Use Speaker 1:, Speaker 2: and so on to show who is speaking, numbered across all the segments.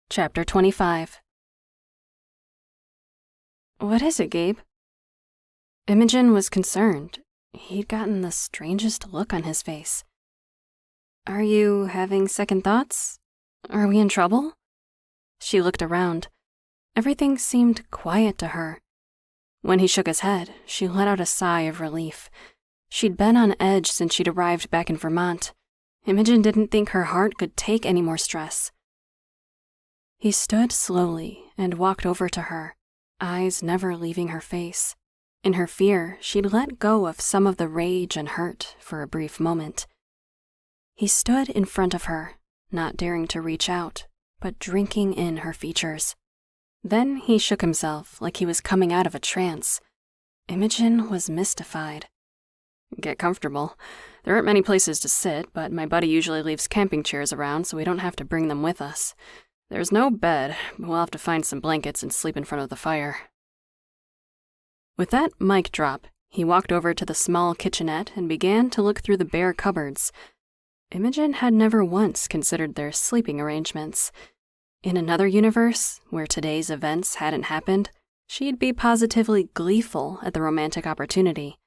Speaker 1: Chapter 25. What is it, Gabe? Imogen was concerned. He'd gotten the strangest look on his face. Are you having second thoughts? Are we in trouble? She looked around. Everything seemed quiet to her. When he shook his head, she let out a sigh of relief. She'd been on edge since she'd arrived back in Vermont. Imogen didn't think her heart could take any more stress. He stood slowly and walked over to her, eyes never leaving her face. In her fear, she'd let go of some of the rage and hurt for a brief moment. He stood in front of her, not daring to reach out, but drinking in her features. Then he shook himself like he was coming out of a trance. Imogen was mystified. Get comfortable. There aren't many places to sit, but my buddy usually leaves camping chairs around so we don't have to bring them with us. There's no bed, but we'll have to find some blankets and sleep in front of the fire. With that mic drop, he walked over to the small kitchenette and began to look through the bare cupboards. Imogen had never once considered their sleeping arrangements. In another universe, where today's events hadn't happened, she'd be positively gleeful at the romantic opportunity.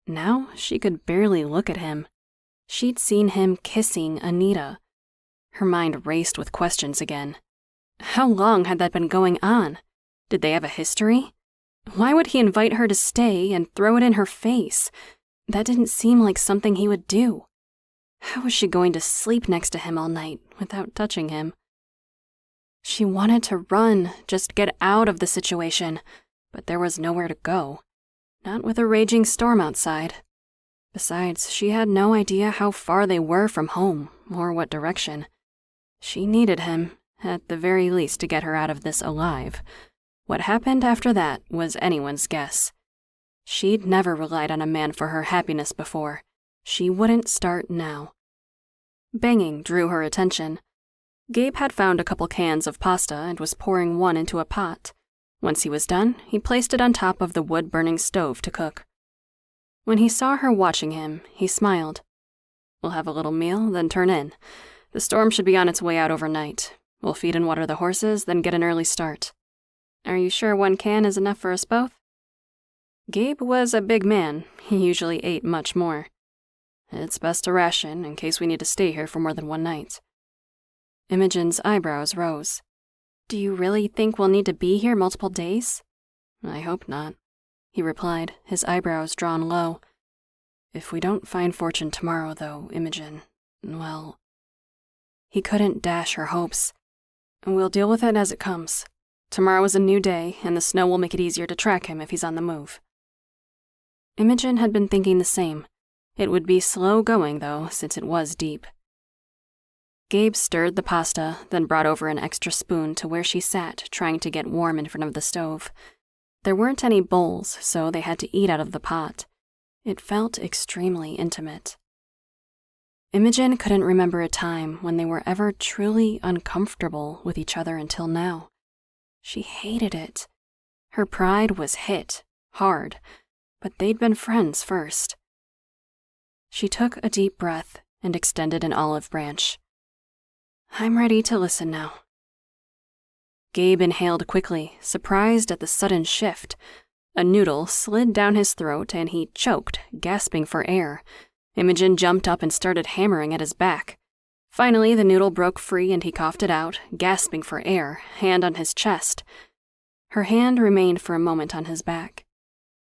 Speaker 1: Now she could barely look at him. She'd seen him kissing Anita. Her mind raced with questions again. How long had that been going on? Did they have a history? Why would he invite her to stay and throw it in her face? That didn't seem like something he would do. How was she going to sleep next to him all night without touching him? She wanted to run, just get out of the situation, but there was nowhere to go. Not with a raging storm outside. Besides, she had no idea how far they were from home, or what direction. She needed him, at the very least, to get her out of this alive. What happened after that was anyone's guess. She'd never relied on a man for her happiness before. She wouldn't start now. Banging drew her attention. Gabe had found a couple cans of pasta and was pouring one into a pot. Once he was done, he placed it on top of the wood-burning stove to cook. When he saw her watching him, he smiled. We'll have a little meal, then turn in. The storm should be on its way out overnight. We'll feed and water the horses, then get an early start. Are you sure one can is enough for us both? Gabe was a big man. He usually ate much more. It's best to ration in case we need to stay here for more than one night. Imogen's eyebrows rose. Do you really think we'll need to be here multiple days? I hope not, he replied, his eyebrows drawn low. If we don't find fortune tomorrow, though, Imogen, well... He couldn't dash her hopes. We'll deal with it as it comes. Tomorrow is a new day, and the snow will make it easier to track him if he's on the move. Imogen had been thinking the same. It would be slow going, though, since it was deep. Gabe stirred the pasta, then brought over an extra spoon to where she sat, trying to get warm in front of the stove. There weren't any bowls, so they had to eat out of the pot. It felt extremely intimate. Imogen couldn't remember a time when they were ever truly uncomfortable with each other until now. She hated it. Her pride was hit, hard, but they'd been friends first. She took a deep breath and extended an olive branch. I'm ready to listen now. Gabe inhaled quickly, surprised at the sudden shift. A noodle slid down his throat and he choked, gasping for air. Imogen jumped up and started hammering at his back. Finally, the noodle broke free and he coughed it out, gasping for air, hand on his chest. Her hand remained for a moment on his back.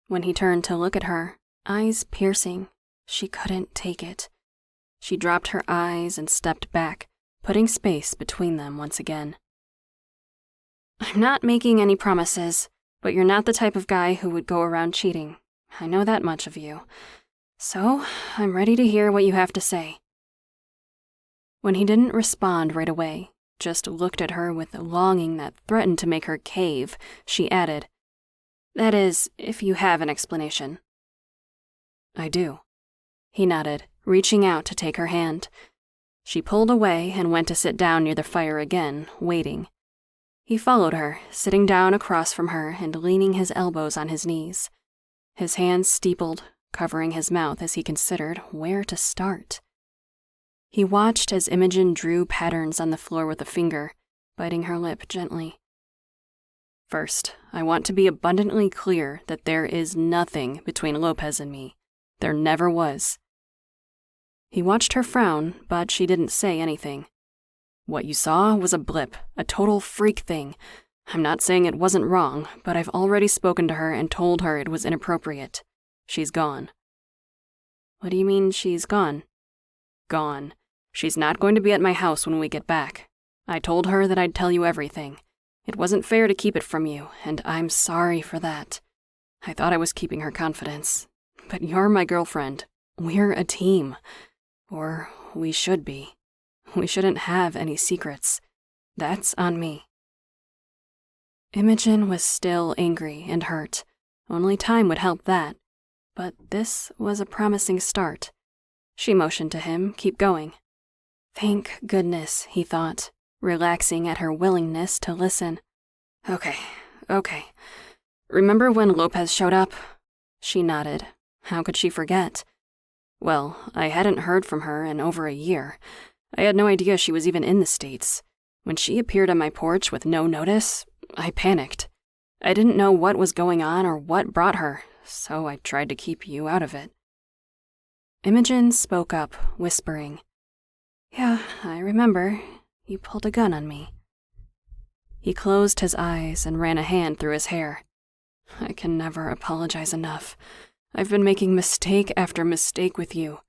Speaker 1: When he turned to look at her, eyes piercing, she couldn't take it. She dropped her eyes and stepped back, putting space between them once again. I'm not making any promises, but you're not the type of guy who would go around cheating. I know that much of you. So, I'm ready to hear what you have to say. When he didn't respond right away, just looked at her with a longing that threatened to make her cave, she added, That is, if you have an explanation. I do. He nodded, reaching out to take her hand. She pulled away and went to sit down near the fire again, waiting. He followed her, sitting down across from her and leaning his elbows on his knees. His hands steepled, covering his mouth as he considered where to start. He watched as Imogen drew patterns on the floor with a finger, biting her lip gently. First, I want to be abundantly clear that there is nothing between Lopez and me. There never was. He watched her frown, but she didn't say anything. What you saw was a blip, a total freak thing. I'm not saying it wasn't wrong, but I've already spoken to her and told her it was inappropriate. She's gone. What do you mean she's gone? Gone. She's not going to be at my house when we get back. I told her that I'd tell you everything. It wasn't fair to keep it from you, and I'm sorry for that. I thought I was keeping her confidence. But you're my girlfriend. We're a team. Or we should be. We shouldn't have any secrets. That's on me. Imogen was still angry and hurt. Only time would help that. But this was a promising start. She motioned to him, keep going. Thank goodness, he thought, relaxing at her willingness to listen. Okay. Remember when Lopez showed up? She nodded. How could she forget? Well, I hadn't heard from her in over a year. I had no idea she was even in the States. When she appeared on my porch with no notice, I panicked. I didn't know what was going on or what brought her, so I tried to keep you out of it. Imogen spoke up, whispering. Yeah, I remember. You pulled a gun on me. He closed his eyes and ran a hand through his hair. I can never apologize enough. I've been making mistake after mistake with you.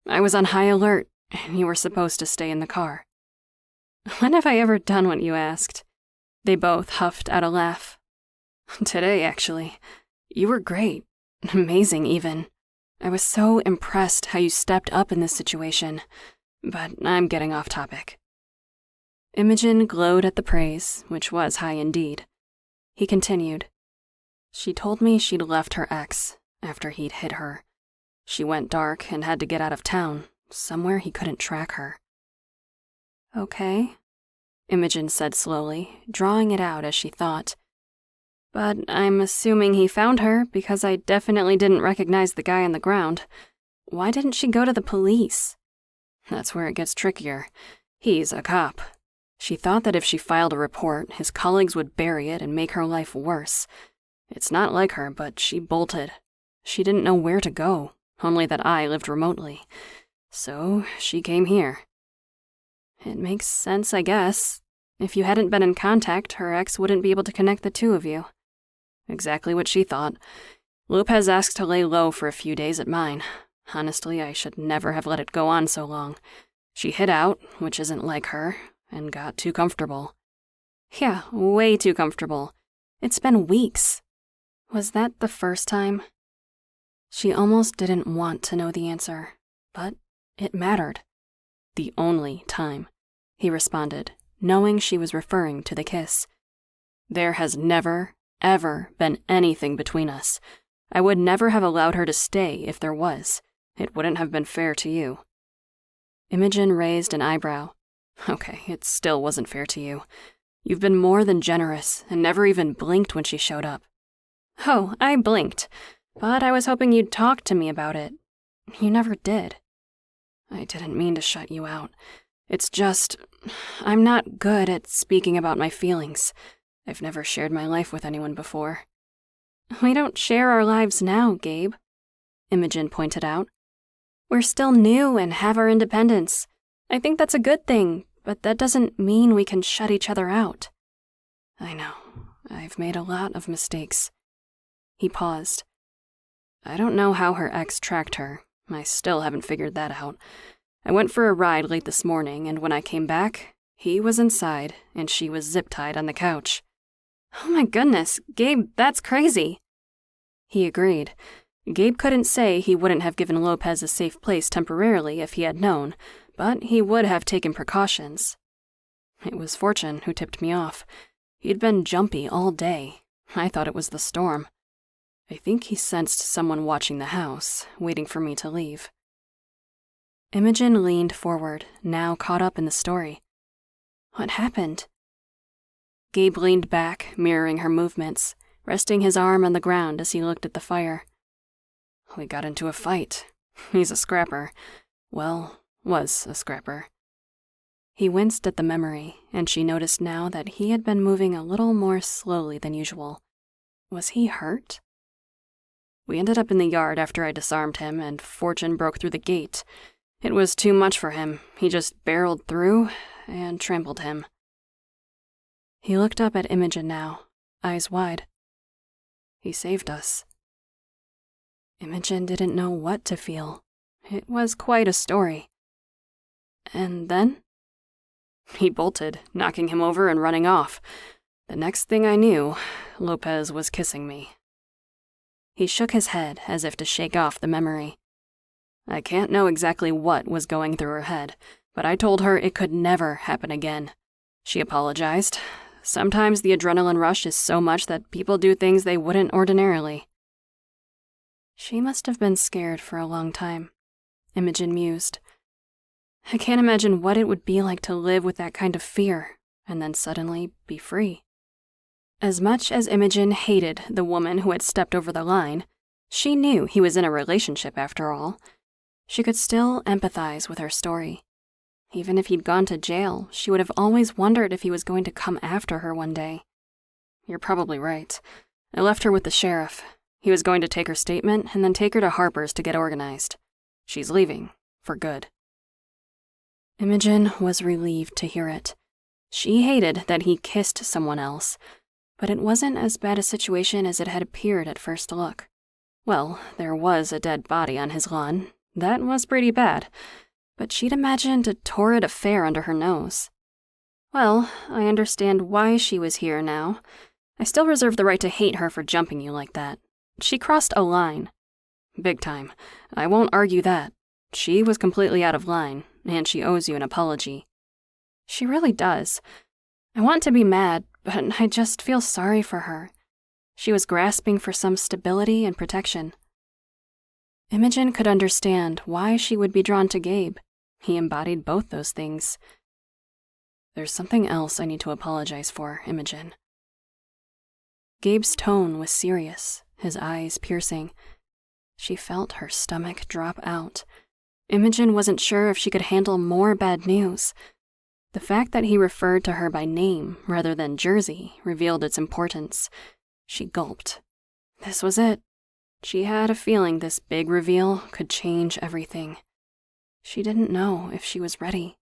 Speaker 1: I was on high alert, and you were supposed to stay in the car. When have I ever done what you asked? They both huffed out a laugh. Today, actually. You were great. Amazing, even. I was so impressed how you stepped up in this situation. But I'm getting off topic. Imogen glowed at the praise, which was high indeed. He continued. She told me she'd left her ex after he'd hit her. She went dark and had to get out of town, somewhere he couldn't track her. Okay, Imogen said slowly, drawing it out as she thought. But I'm assuming he found her because I definitely didn't recognize the guy on the ground. Why didn't she go to the police? That's where it gets trickier. He's a cop. She thought that if she filed a report, his colleagues would bury it and make her life worse. It's not like her, but she bolted. She didn't know where to go, only that I lived remotely. So she came here. It makes sense, I guess. If you hadn't been in contact, her ex wouldn't be able to connect the two of you. Exactly what she thought. Lopez asked to lay low for a few days at mine. Honestly, I should never have let it go on so long. She hid out, which isn't like her, and got too comfortable. Yeah, way too comfortable. It's been weeks. Was that the first time? She almost didn't want to know the answer, but it mattered. The only time, he responded, knowing she was referring to the kiss. There has never, ever been anything between us. I would never have allowed her to stay if there was. It wouldn't have been fair to you. Imogen raised an eyebrow. Okay, it still wasn't fair to you. You've been more than generous and never even blinked when she showed up. Oh, I blinked, but I was hoping you'd talk to me about it. You never did. I didn't mean to shut you out. It's just, I'm not good at speaking about my feelings. I've never shared my life with anyone before. We don't share our lives now, Gabe, Imogen pointed out. We're still new and have our independence. I think that's a good thing, but that doesn't mean we can shut each other out. I know. I've made a lot of mistakes. He paused. I don't know how her ex tracked her. I still haven't figured that out. I went for a ride late this morning, and when I came back, he was inside, and she was zip-tied on the couch. Oh my goodness, Gabe, that's crazy. He agreed. Gabe couldn't say he wouldn't have given Lopez a safe place temporarily if he had known, but he would have taken precautions. It was Fortune who tipped me off. He'd been jumpy all day. I thought it was the storm. I think he sensed someone watching the house, waiting for me to leave. Imogen leaned forward, now caught up in the story. What happened? Gabe leaned back, mirroring her movements, resting his arm on the ground as he looked at the fire. We got into a fight. He's a scrapper. Well, was a scrapper. He winced at the memory, and she noticed now that he had been moving a little more slowly than usual. Was he hurt? We ended up in the yard after I disarmed him, and Fortune broke through the gate. It was too much for him. He just barreled through and trampled him. He looked up at Imogen now, eyes wide. He saved us. Imogen didn't know what to feel. It was quite a story. And then? He bolted, knocking him over and running off. The next thing I knew, Lopez was kissing me. He shook his head as if to shake off the memory. I can't know exactly what was going through her head, but I told her it could never happen again. She apologized. Sometimes the adrenaline rush is so much that people do things they wouldn't ordinarily. She must have been scared for a long time, Imogen mused. I can't imagine what it would be like to live with that kind of fear, and then suddenly be free. As much as Imogen hated the woman who had stepped over the line, she knew he was in a relationship after all. She could still empathize with her story. Even if he'd gone to jail, she would have always wondered if he was going to come after her one day. You're probably right. I left her with the sheriff. He was going to take her statement and then take her to Harper's to get organized. She's leaving, for good. Imogen was relieved to hear it. She hated that he kissed someone else, but it wasn't as bad a situation as it had appeared at first look. Well, there was a dead body on his lawn. That was pretty bad, but she'd imagined a torrid affair under her nose. Well, I understand why she was here now. I still reserve the right to hate her for jumping you like that. She crossed a line. Big time. I won't argue that. She was completely out of line, and she owes you an apology. She really does. I want to be mad, but I just feel sorry for her. She was grasping for some stability and protection. Imogen could understand why she would be drawn to Gabe. He embodied both those things. There's something else I need to apologize for, Imogen. Gabe's tone was serious, his eyes piercing. She felt her stomach drop out. Imogen wasn't sure if she could handle more bad news. The fact that he referred to her by name rather than Jersey revealed its importance. She gulped. This was it. She had a feeling this big reveal could change everything. She didn't know if she was ready.